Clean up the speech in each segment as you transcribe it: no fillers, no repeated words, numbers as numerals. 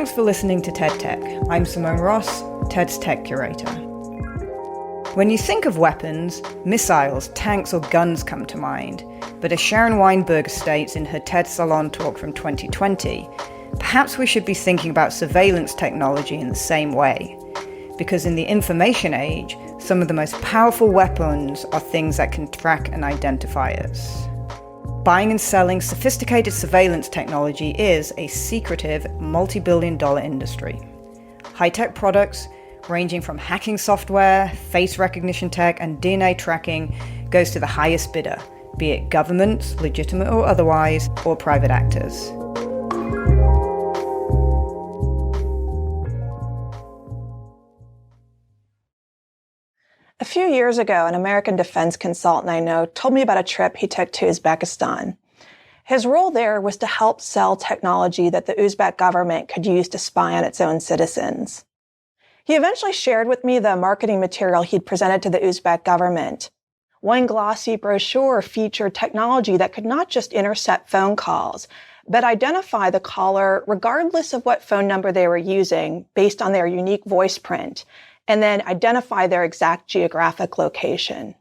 Thanks for listening to TED Tech. I'm Simone Ross, TED's tech curator. When you think of weapons, missiles, tanks, or guns come to mind. But as Sharon Weinberger states in her TED Salon talk from 2020, perhaps we should be thinking about surveillance technology in the same way. Because in the information age, some of the most powerful weapons are things that can track and identify us. Buying and selling sophisticated surveillance technology is a secretive, multi-billion-dollar industry. High-tech products, ranging from hacking software, face recognition tech, and DNA tracking, goes to the highest bidder, be it governments, legitimate or otherwise, or private actors. A few years ago, an American defense consultant I know told me about a trip he took to Uzbekistan. His role there was to help sell technology that the Uzbek government could use to spy on its own citizens. He eventually shared with me the marketing material he'd presented to the Uzbek government. One glossy brochure featured technology that could not just intercept phone calls, but identify the caller regardless of what phone number they were using based on their unique voice print, and then identify their exact geographic location.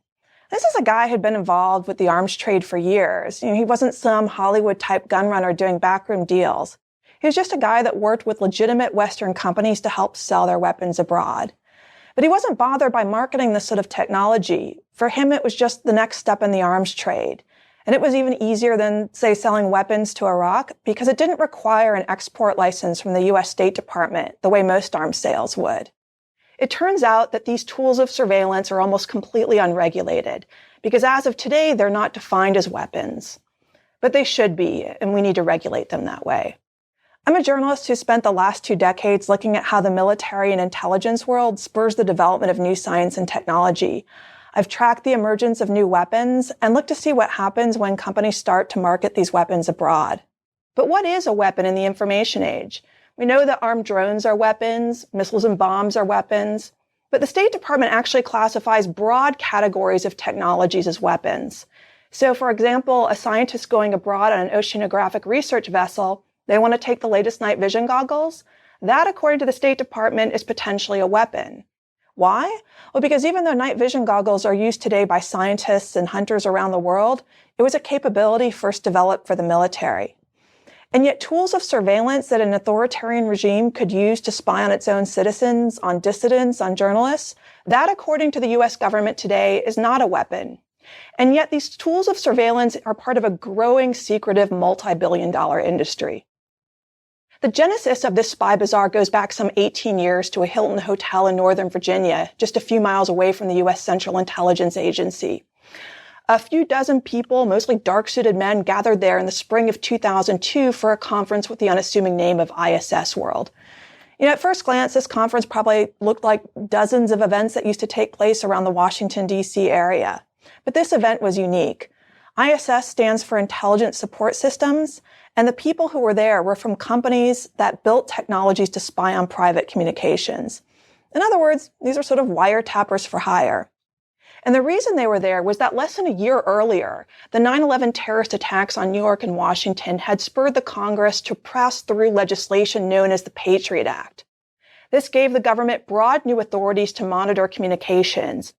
This is a guy who'd been involved with the arms trade for years. He wasn't some Hollywood-type gun runner doing backroom deals. He was just a guy that worked with legitimate Western companies to help sell their weapons abroad. But he wasn't bothered by marketing this sort of technology. For him, it was just the next step in the arms trade. And it was even easier than, say, selling weapons to Iraq because it didn't require an export license from the U.S. State Department the way most arms sales would. It turns out that these tools of surveillance are almost completely unregulated because as of today, they're not defined as weapons. But they should be, and we need to regulate them that way. I'm a journalist who spent the last 2 decades looking at how the military and intelligence world spurs the development of new science and technology. I've tracked the emergence of new weapons and looked to see what happens when companies start to market these weapons abroad. But what is a weapon in the information age? We know that armed drones are weapons, missiles and bombs are weapons, but the State Department actually classifies broad categories of technologies as weapons. So, for example, a scientist going abroad on an oceanographic research vessel, they want to take the latest night vision goggles. That, according to the State Department, is potentially a weapon. Why? Well, because even though night vision goggles are used today by scientists and hunters around the world, it was a capability first developed for the military. And yet tools of surveillance that an authoritarian regime could use to spy on its own citizens, on dissidents, on journalists, that, according to the U.S. government today, is not a weapon. And yet these tools of surveillance are part of a growing, secretive, multi-billion-dollar industry. The genesis of this spy bazaar goes back some 18 years to a Hilton hotel in Northern Virginia, just a few miles away from the U.S. Central Intelligence Agency. A few dozen people, mostly dark-suited men, gathered there in the spring of 2002 for a conference with the unassuming name of Iss World. At first glance, this conference probably looked like dozens of events that used to take place around the Washington, D.C. area. But this event was unique. ISS stands for Intelligence Support Systems, and the people who were there were from companies that built technologies to spy on private communications. In other words, these are sort of wiretappers for hire. And the reason they were there was that less than a year earlier, the 9/11 terrorist attacks on New York and Washington had spurred the Congress to pass through legislation known as the Patriot Act. This gave the government broad new authorities to monitor communications,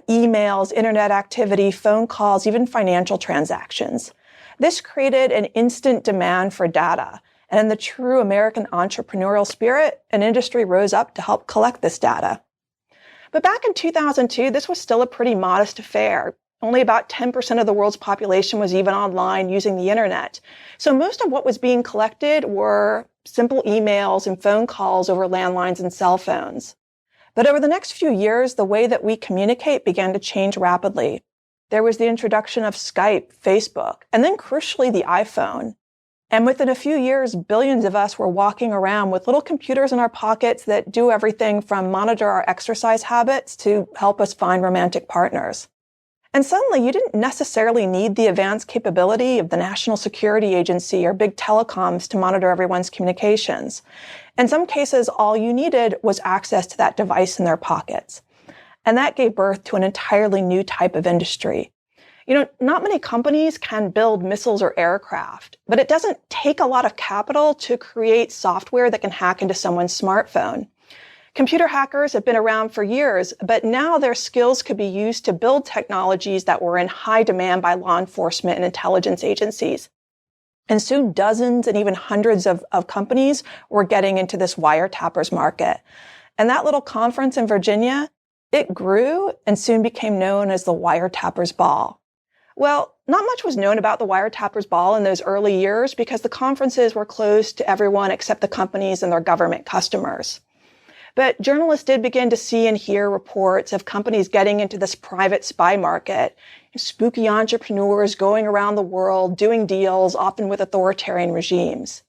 emails, internet activity, phone calls, even financial transactions. This created an instant demand for data. And in the true American entrepreneurial spirit, an industry rose up to help collect this data. But back in 2002, this was still a pretty modest affair. Only about 10% of the world's population was even online using the internet. So most of what was being collected were simple emails and phone calls over landlines and cell phones. But over the next few years, the way that we communicate began to change rapidly. There was the introduction of Skype, Facebook, and then crucially the iPhone. And within a few years, billions of us were walking around with little computers in our pockets that do everything from monitor our exercise habits to help us find romantic partners. And suddenly, you didn't necessarily need the advanced capability of the National Security Agency or big telecoms to monitor everyone's communications. In some cases, all you needed was access to that device in their pockets. And that gave birth to an entirely new type of industry. Not many companies can build missiles or aircraft, but it doesn't take a lot of capital to create software that can hack into someone's smartphone. Computer hackers have been around for years, but now their skills could be used to build technologies that were in high demand by law enforcement and intelligence agencies. And soon dozens and even hundreds of companies were getting into this wiretappers market. And that little conference in Virginia, it grew and soon became known as the Wiretappers Ball. Well, not much was known about the Wiretappers Ball in those early years because the conferences were closed to everyone except the companies and their government customers. But journalists did begin to see and hear reports of companies getting into this private spy market, spooky entrepreneurs going around the world doing deals, often with authoritarian regimes.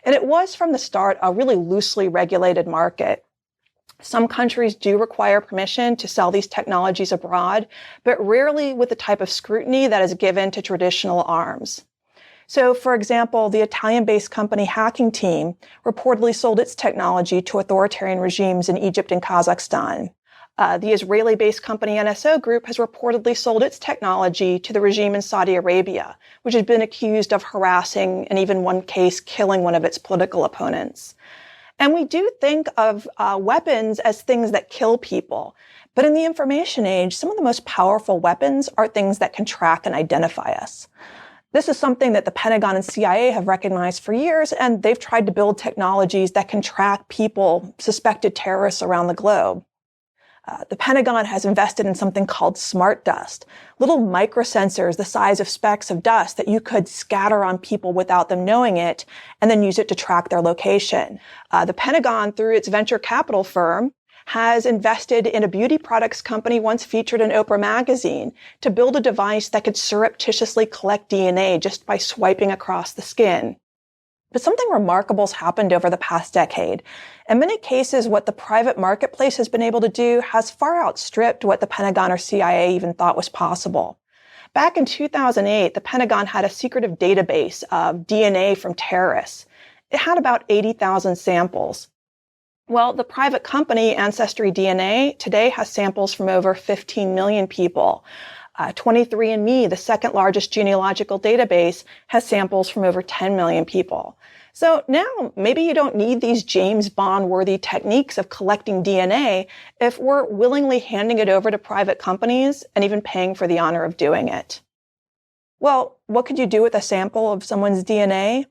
And it was from the start a really loosely regulated market. Some countries do require permission to sell these technologies abroad, but rarely with the type of scrutiny that is given to traditional arms. So, for example, the Italian-based company Hacking Team reportedly sold its technology to authoritarian regimes in Egypt and Kazakhstan. The Israeli-based company NSO Group has reportedly sold its technology to the regime in Saudi Arabia, which has been accused of harassing and even one case killing one of its political opponents. And we do think of weapons as things that kill people. But in the information age, some of the most powerful weapons are things that can track and identify us. This is something that the Pentagon and CIA have recognized for years, and they've tried to build technologies that can track people, suspected terrorists around the globe. The Pentagon has invested in something called smart dust, little microsensors the size of specks of dust that you could scatter on people without them knowing it, and then use it to track their location. The Pentagon, through its venture capital firm, has invested in a beauty products company once featured in Oprah magazine to build a device that could surreptitiously collect DNA just by swiping across the skin. But something remarkable has happened over the past decade. In many cases, what the private marketplace has been able to do has far outstripped what the Pentagon or CIA even thought was possible. Back in 2008, the Pentagon had a secretive database of DNA from terrorists. It had about 80,000 samples. Well, the private company Ancestry DNA today has samples from over 15 million people. 23andMe, the second largest genealogical database, has samples from over 10 million people. So now maybe you don't need these James Bond-worthy techniques of collecting DNA if we're willingly handing it over to private companies and even paying for the honor of doing it. Well, what could you do with a sample of someone's DNA?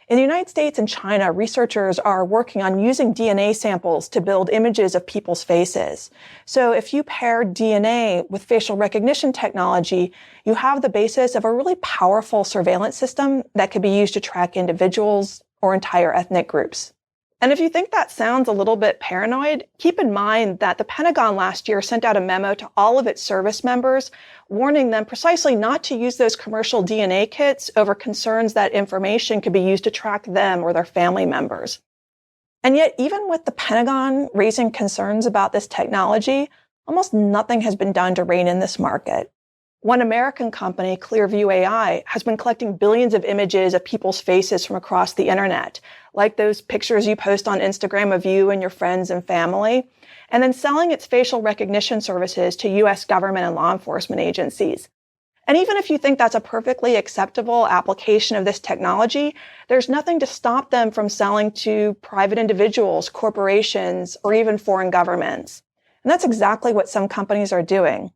In the United States and China, researchers are working on using DNA samples to build images of people's faces. So if you pair DNA with facial recognition technology, you have the basis of a really powerful surveillance system that could be used to track individuals or entire ethnic groups. And if you think that sounds a little bit paranoid, keep in mind that the Pentagon last year sent out a memo to all of its service members warning them precisely not to use those commercial DNA kits over concerns that information could be used to track them or their family members. And yet, even with the Pentagon raising concerns about this technology, almost nothing has been done to rein in this market. One American company, Clearview AI, has been collecting billions of images of people's faces from across the internet, like those pictures you post on Instagram of you and your friends and family, and then selling its facial recognition services to U.S. government and law enforcement agencies. And even if you think that's a perfectly acceptable application of this technology, there's nothing to stop them from selling to private individuals, corporations, or even foreign governments. And that's exactly what some companies are doing.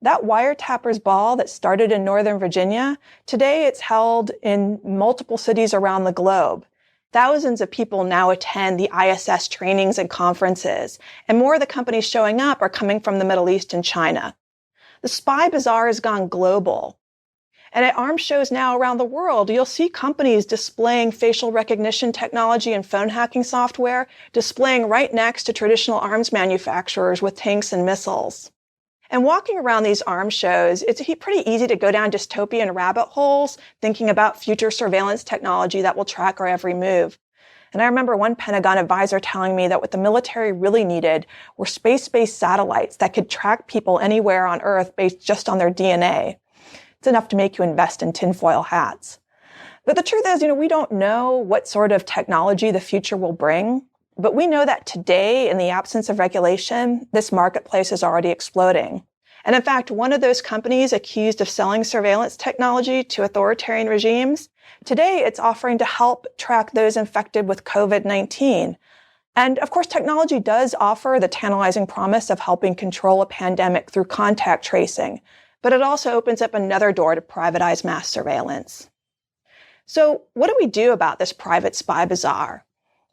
That Wiretappers Ball that started in Northern Virginia, today it's held in multiple cities around the globe. Thousands of people now attend the ISS trainings and conferences, and more of the companies showing up are coming from the Middle East and China. The spy bazaar has gone global. And at arms shows now around the world, you'll see companies displaying facial recognition technology and phone hacking software, displaying right next to traditional arms manufacturers with tanks and missiles. And walking around these arms shows, it's pretty easy to go down dystopian rabbit holes, thinking about future surveillance technology that will track our every move. And I remember one Pentagon advisor telling me that what the military really needed were space-based satellites that could track people anywhere on Earth based just on their DNA. It's enough to make you invest in tinfoil hats. But the truth is, we don't know what sort of technology the future will bring. But we know that today, in the absence of regulation, this marketplace is already exploding. And in fact, one of those companies accused of selling surveillance technology to authoritarian regimes, today it's offering to help track those infected with COVID-19. And of course, technology does offer the tantalizing promise of helping control a pandemic through contact tracing, but it also opens up another door to privatized mass surveillance. So what do we do about this private spy bazaar?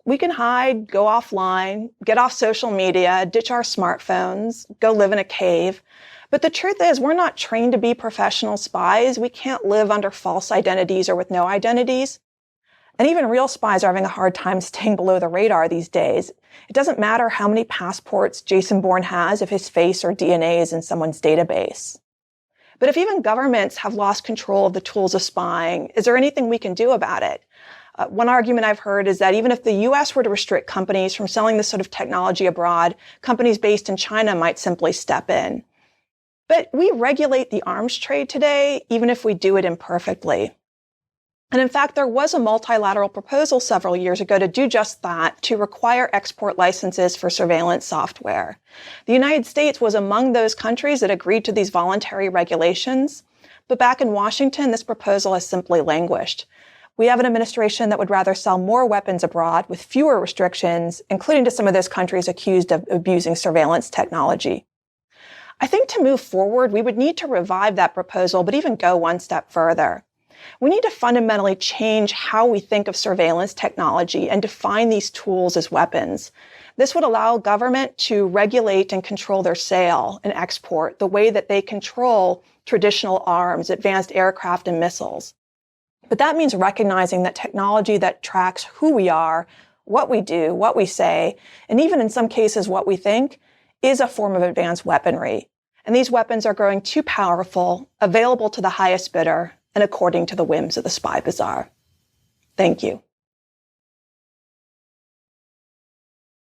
We can hide, go offline, get off social media, ditch our smartphones, go live in a cave. But the truth is, we're not trained to be professional spies. We can't live under false identities or with no identities. And even real spies are having a hard time staying below the radar these days. It doesn't matter how many passports Jason Bourne has if his face or DNA is in someone's database. But if even governments have lost control of the tools of spying, is there anything we can do about it? One argument I've heard is that even if the U.S. were to restrict companies from selling this sort of technology abroad, companies based in China might simply step in. But we regulate the arms trade today, even if we do it imperfectly. And in fact, there was a multilateral proposal several years ago to do just that, to require export licenses for surveillance software. The United States was among those countries that agreed to these voluntary regulations. But back in Washington, this proposal has simply languished. We have an administration that would rather sell more weapons abroad with fewer restrictions, including to some of those countries accused of abusing surveillance technology. I think to move forward, we would need to revive that proposal, but even go one step further. We need to fundamentally change how we think of surveillance technology and define these tools as weapons. This would allow government to regulate and control their sale and export the way that they control traditional arms, advanced aircraft, and missiles. But that means recognizing that technology that tracks who we are, what we do, what we say, and even in some cases what we think, is a form of advanced weaponry. And these weapons are growing too powerful, available to the highest bidder, and according to the whims of the spy bazaar. Thank you.